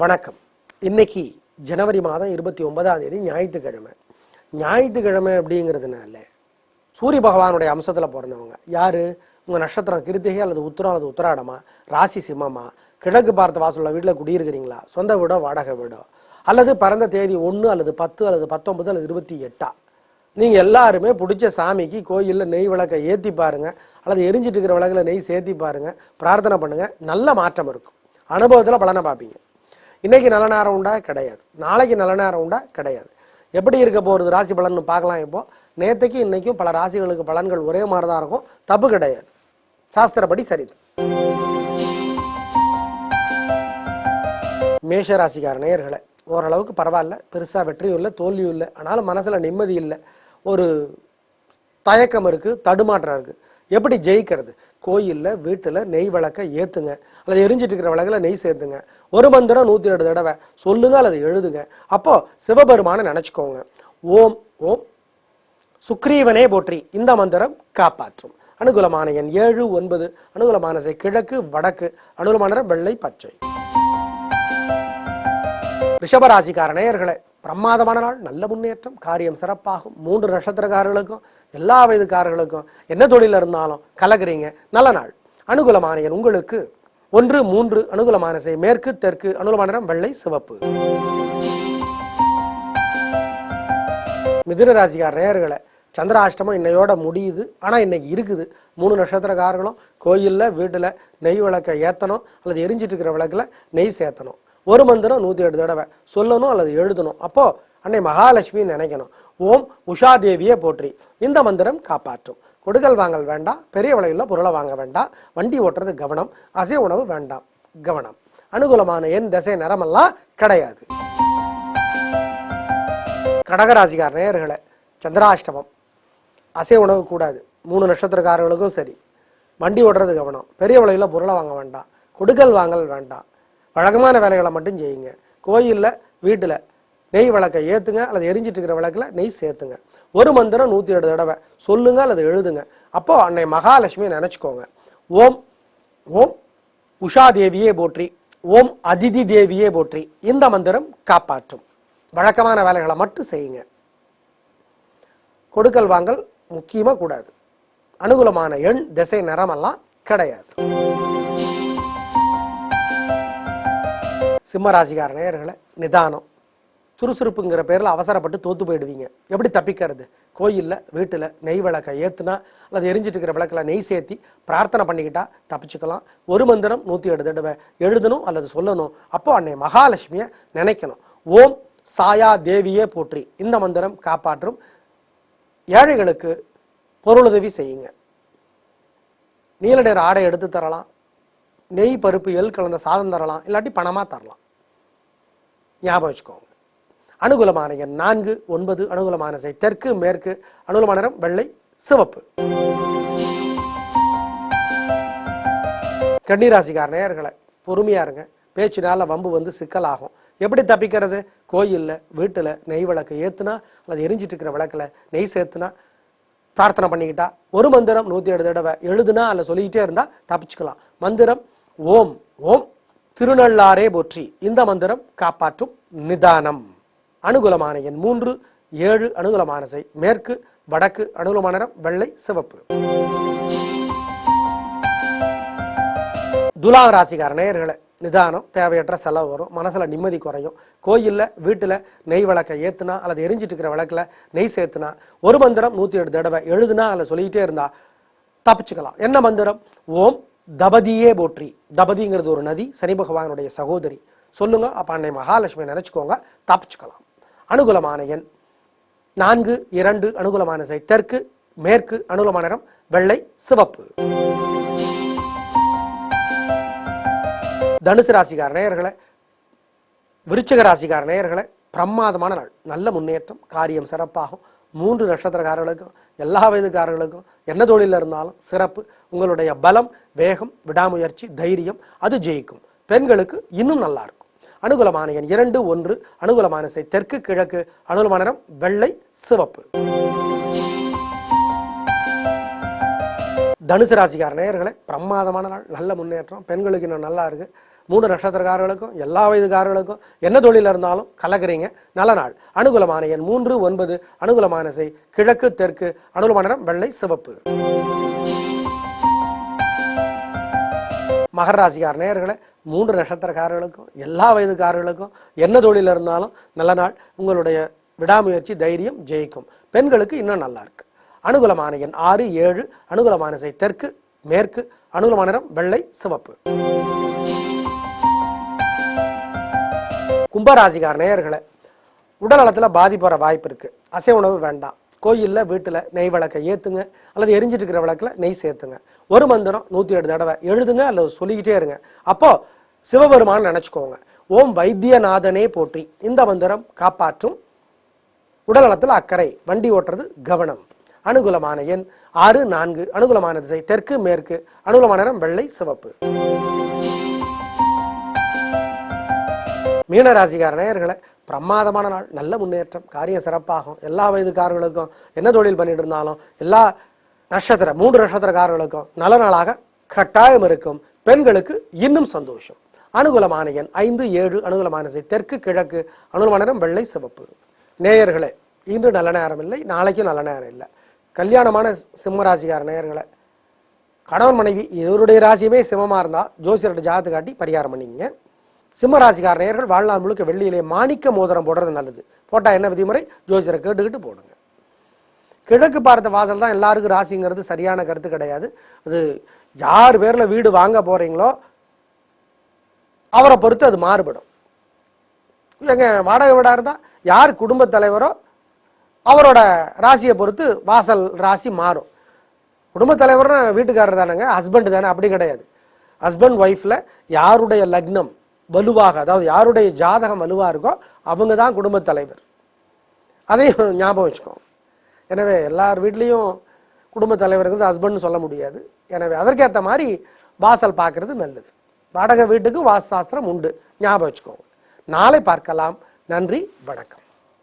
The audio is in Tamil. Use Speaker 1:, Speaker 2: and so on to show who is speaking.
Speaker 1: வணக்கம். இன்னைக்கு ஜனவரி மாதம் 29ஆம் தேதி ஞாயிற்றுக்கிழமை. ஞாயிற்றுக்கிழமை அப்படிங்கிறதுனால சூரிய பகவானுடைய அம்சத்தில் பிறந்தவங்க யார்? உங்கள் நட்சத்திரம் கிருத்திகை அல்லது உத்திரம் அல்லது உத்திராடமா, ராசி சிம்மமா, கிழக்கு பார்த்த வாசலுள்ள வீட்டில் குடியிருக்கிறீங்களா, சொந்த வீடோ வாடகை வீடோ, அல்லது பிறந்த தேதி 1 அல்லது 10 அல்லது 19 அல்லது 28, நீங்கள் எல்லாருமே பிடிச்ச சாமிக்கு கோயிலில் நெய் விளக்கை ஏற்றி பாருங்கள், அல்லது எரிஞ்சிட்டு இருக்கிற விளக்கில் நெய் சேர்த்தி பாருங்கள், பிரார்த்தனை பண்ணுங்கள். நல்ல மாற்றம் இருக்கும். அனுபவத்தில் பலனை பார்ப்பீங்க. இன்றைக்கி நல்ல நேரம் உண்டா? கிடையாது. நாளைக்கு நல்ல நேரம் உண்டா? கிடையாது. எப்படி இருக்க போகிறது ராசி பலன்னு பார்க்கலாம். இப்போது நேற்றுக்கு இன்றைக்கும் பல ராசிகளுக்கு பலன்கள் ஒரே மாதிரி தான் இருக்கும். தப்பு கிடையாது, சாஸ்திரப்படி சரிதான். மேஷ ராசிக்கார நேயர்களை ஓரளவுக்கு பரவாயில்ல, பெருசாக வெற்றியும் இல்லை தோல்வியும் இல்லை. ஆனாலும் மனசில் நிம்மதி இல்லை, ஒரு தயக்கம் இருக்குது, தடுமாற்றம் இருக்குது. எப்படி ஜெயிக்கிறது? கோயிலில் வீட்டில் நெய் விளக்கை ஏற்றுங்க, அல்லது எரிஞ்சிட்டு இருக்கிற விளக்கில் நெய் சேர்த்துங்க. ஒரு மந்திரம் 108 தடவை சொல்லுங்க அல்லது எழுதுங்க. அப்போது சிவபெருமானை நினச்சிக்கோங்க. ஓம் ஓம் சுக்ரீவனே போற்றி. இந்த மந்திரம் காப்பாற்றும். அனுகூலமான எண் 7, 9. அனுகூலமான கிழக்கு வடக்கு. அனுகூலமான வெள்ளை பச்சை. ரிஷபராசிக்கார நேயர்களே பிரமாதமான நாள், நல்ல முன்னேற்றம், காரியம் சிறப்பாகும். 3 நட்சத்திரக்காரர்களுக்கும் எல்லா வயதுக்காரர்களுக்கும் என்ன தொழில் இருந்தாலும் கலக்குறீங்க. நல்ல நாள். அனுகூலமான எண் உங்களுக்கு 1, 3. அனுகூலமான மேற்கு தெற்கு. அனுகூலமான வெள்ளை சிவப்பு. மிதுன ராசிக்கார நேயர்களை சந்திராஷ்டமம் இன்னையோட முடியுது, ஆனால் இன்னைக்கு இருக்குது. 3 நட்சத்திரக்காரர்களும் கோயிலில் வீட்டில் நெய் விளக்கை ஏற்றணும், அல்லது எரிஞ்சிட்டு இருக்கிற விளக்கில் நெய் சேர்த்தணும். ஒரு மந்திரம் 108 தடவை சொல்லணும் அல்லது எழுதணும். அப்போது அன்னை மகாலட்சுமி நினைக்கணும். ஓம் உஷாதேவியே போற்றி. இந்த மந்திரம் காப்பாற்றும். கொடுக்கல் வாங்கல் வேண்டாம், பெரிய விலையில் பொருளை வாங்க வேண்டாம், வண்டி ஓட்டுறது கவனம், அசை உணவு வேண்டாம் கவனம். அனுகூலமான எண் திசை நிறமெல்லாம் கிடையாது. கடகராசிக்கார நேயர்களை சந்திராஷ்டமம், அசை உணவு கூடாது. 3 நட்சத்திரக்காரர்களுக்கும் சரி. வண்டி ஓட்டுறது கவனம், பெரிய விலையில் பொருளை வாங்க வேண்டாம், கொடுக்கல் வாங்கல் வேண்டாம், வழக்கமான வேலைகளை மட்டும் செய்யுங்க. கோயிலில் வீட்டில் நெய் விளக்கை ஏற்றுங்க, அல்லது எரிஞ்சிட்டு இருக்கிற விளக்கில் நெய் சேர்த்துங்க. ஒரு மந்திரம் 108 தடவை சொல்லுங்க அல்லது எழுதுங்க. அப்போது அன்னை மகாலட்சுமியை நினச்சிக்கோங்க. ஓம் ஓம் உஷாதேவியே போற்றி. ஓம் அதிதி தேவியே போற்றி. இந்த மந்திரம் காப்பாற்றும். வழக்கமான வேலைகளை மட்டும் செய்யுங்க. கொடுக்கல் வாங்கல் முக்கியமாக கூடாது. அனுகூலமான எண் திசை நிறமெல்லாம் கிடையாது. சிம்மராசிக்கார நேயர்களை நிதானம், சுறுசுறுப்புங்கிற பேரில் அவசரப்பட்டு தோற்று போயிடுவீங்க. எப்படி தப்பிக்கிறது? கோயிலில் வீட்டில் நெய் விளக்கை ஏற்றுனா அல்லது எரிஞ்சிட்டு இருக்கிற விளக்கில் நெய் சேர்த்தி பிரார்த்தனை பண்ணிக்கிட்டா தப்பிச்சுக்கலாம். ஒரு மந்திரம் 108 தடவை எழுதணும் அல்லது சொல்லணும். அப்போ அன்னை மகாலட்சுமியை நினைக்கணும். ஓம் சாயா தேவியே போற்றி. இந்த மந்திரம் காப்பாற்றும். ஏழைகளுக்கு பொருளுதவி செய்யுங்க. நீல நிற ஆடை எடுத்து தரலாம், நெய் பருப்பு எள் கலந்த சாதம் தரலாம், இல்லாட்டி பணமாக தரலாம். ஞாபகம் வச்சுக்கோங்க. அனுகூலமான எண் 4, 9. அனுகூலமான தெற்கு மேற்கு. அனுகூலமான நிறம் வெள்ளை சிவப்பு. கன்னிராசிக்கார நேயர்களை பொறுமையா இருங்க. பேச்சினால வம்பு வந்து சிக்கலாகும். எப்படி தப்பிக்கிறது? கோயிலில் வீட்டில் நெய் விளக்கு ஏற்றுனா அல்லது எரிஞ்சிட்டு இருக்கிற விளக்கில் நெய் சேர்த்துனா பிரார்த்தனை பண்ணிக்கிட்டா ஒரு மந்திரம் 108 தடவை எழுதுனா அல்ல சொல்லிக்கிட்டே இருந்தால் தப்பிச்சுக்கலாம். மந்திரம் ஓம் ஓம் திருநள்ளாரே போற்றி. இந்த மந்திரம் காப்பாற்றும். நிதானம். அனுகூலமான எண் 3, 7. அனுகூலமான மேற்கு வடக்கு. அனுகூலமான நிறம் வெள்ளை சிவப்பு. துலாம் ராசிக்கார நேயர்களை நிதானம், தேவையற்ற செலவு வரும், மனசில் நிம்மதி குறையும். கோயிலில் வீட்டில் நெய் விளக்கை ஏற்றுனா அல்லது எரிஞ்சிட்டு இருக்கிற விளக்கில் நெய் சேர்த்துனா ஒரு மந்திரம் 108 தடவை எழுதுனா அல்ல சொல்லிக்கிட்டே இருந்தால் தப்பிச்சுக்கலாம். என்ன மந்திரம்? ஓம் தபதியே போற்றி. தபதிங்கிறது ஒரு நதி, சனி பகவானுடைய சகோதரி. சொல்லுங்க. அப்போ அன்னை மகாலட்சுமி நினச்சிக்கோங்க, தப்பிச்சுக்கலாம். அனுகூலமான எண் 4, 2. அனுகூலமான தெற்கு மேற்கு. அனுகூலமான நிறம் வெள்ளை சிவப்பு. தனுசு ராசிக்கார நேயர்களை விருச்சிக ராசிக்கார நேயர்களை பிரமாதமான நாள், நல்ல முன்னேற்றம், காரியம் சிறப்பாகும். 3 நட்சத்திரக்காரர்களுக்கும் எல்லா வயதுக்காரர்களுக்கும் என்ன தொழிலில் இருந்தாலும் சிறப்பு. உங்களுடைய பலம், வேகம், விடாமுயற்சி, தைரியம் அது ஜெயிக்கும். பெண்களுக்கு இன்னும் நல்லா இருக்கும். அனுகூலமான எண் 2, 1. அனுகூலமான தெற்கு கிழக்கு. அனுகூலமான நிறம் வெள்ளை சிவப்பு. தனுசு ராசிக்கார நேயர்களை பிரமாதமான நாள், நல்ல முன்னேற்றம், பெண்களுக்கு இன்னும் நல்லா இருக்குது. 3 நட்சத்திரக்காரர்களுக்கும் எல்லா வயதுக்காரர்களுக்கும் என்ன தொழில் இருந்தாலும் கலக்குறீங்க. நல்ல நாள். அனுகூலமான எண் 3, 9. அனுகூலமான திசை கிழக்கு தெற்கு. அனுகூலமான நிறம் வெள்ளை சிவப்பு. மகர ராசிக்கார நேயர்களே, 3 நட்சத்திரக்காரர்களுக்கும் எல்லா வயதுக்காரர்களுக்கும் என்ன தொழில் இருந்தாலும் நல்ல நாள். உங்களுடைய விடாமுயற்சி தைரியம் ஜெயிக்கும். பெண்களுக்கு இன்னும் நல்லா இருக்கு. அனுகூலமான எண் 6, 7. அனுகூலமான திசை தெற்கு மேற்கு. அனுகூலமான நிறம் வெள்ளை சிவப்பு. கும்பராசிக்கார நேயர்களே, உடல் நலத்தில் பாதிப்பு வர வாய்ப்பு இருக்கு. அசைவ உணவு வேண்டாம். கோயிலில் வீட்டில் நெய் விளக்கை ஏற்றுங்க, அல்லது எரிஞ்சிட்டு இருக்கிற விளக்கில் நெய் சேர்த்துங்க. ஒரு மந்திரம் 108 தடவை எழுதுங்க அல்லது சொல்லிக்கிட்டே இருங்க. அப்போ சிவபெருமான் நினச்சிக்கோங்க. ஓம் வைத்தியநாதனே போற்றி. இந்த மந்திரம் காப்பாற்றும். உடல் நலத்தில் அக்கறை. வண்டி ஓட்டுறது கவனம். அனுகூலமான எண் 6, 4. அனுகூலமான திசை தெற்கு மேற்கு. அனுகூலமான நிறம் வெள்ளை சிவப்பு. மீனராசிக்கார நேயர்களே, பிரமாதமான நாள். நல்ல முன்னேற்றம். காரியம் சிறப்பாகும். எல்லா வயதுக்காரர்களுக்கும் என்ன தொழில் பண்ணிட்டு இருந்தாலும் எல்லா 3 நட்சத்திரக்காரர்களுக்கும் நல்ல நாளாக கட்டாயம் இருக்கும். பெண்களுக்கு இன்னும் சந்தோஷம். அனுகூலமான எண் 5, 7. அனுகூலமான திசை தெற்கு கிழக்கு. அனுகூலமான நிறம் வெள்ளை சிவப்பு. நேயர்களே, இன்று நல்ல நேரம் இல்லை, நாளைக்கும் நல்ல நேரம் இல்லை. கல்யாணமான சிம்மராசிக்கார நேயர்களை, கணவன் மனைவி இவருடைய ராசியுமே சிம்மமாக இருந்தால் ஜோசியர்கிட்ட ஜாதகத்தை காட்டி பரிகாரம் பண்ணிக்கங்க. சிம்மராசிக்கார நேயர்கள் வாழ்நாள் முழுக்க வெள்ளியிலே மாணிக்க மோதிரம் போடுறது நல்லது. போட்டால் என்ன விதிமுறை ஜோசியரை கேட்டுக்கிட்டு போடுங்க. கிழக்கு பார்த்த வாசல் தான் எல்லாருக்கும் ராசிங்கிறது சரியான கருத்து கிடையாது. அது யார் பேரில் வீடு வாங்க போகிறீங்களோ அவரை பொறுத்து அது மாறுபடும். எங்கள் வாடகை வீடாக இருந்தால் யார் குடும்பத் தலைவரோ அவரோட ராசியை பொறுத்து வாசல் ராசி மாறும். குடும்பத் தலைவர்னா வீட்டுக்காரர் தானேங்க, ஹஸ்பண்ட் தானே, அப்படி கிடையாது. ஹஸ்பண்ட் ஒய்ஃபில் யாருடைய லக்னம் வலுவாக, அதாவது யாருடைய ஜாதகம் வலுவாக இருக்கோ அவங்க தான் குடும்பத் தலைவர். அதையும் ஞாபகம் வச்சுக்கோங்க. எனவே எல்லார் வீட்லேயும் குடும்பத் தலைவருங்கிறது ஹஸ்பண்ட்னு சொல்ல முடியாது. எனவே அதற்கேற்ற மாதிரி வாசல் பார்க்கறது நல்லது. வாடகை வீட்டுக்கு வாஸ்து சாஸ்திரம் உண்டு, ஞாபகம் வச்சுக்கோங்க. நாளை பார்க்கலாம். நன்றி, வணக்கம்.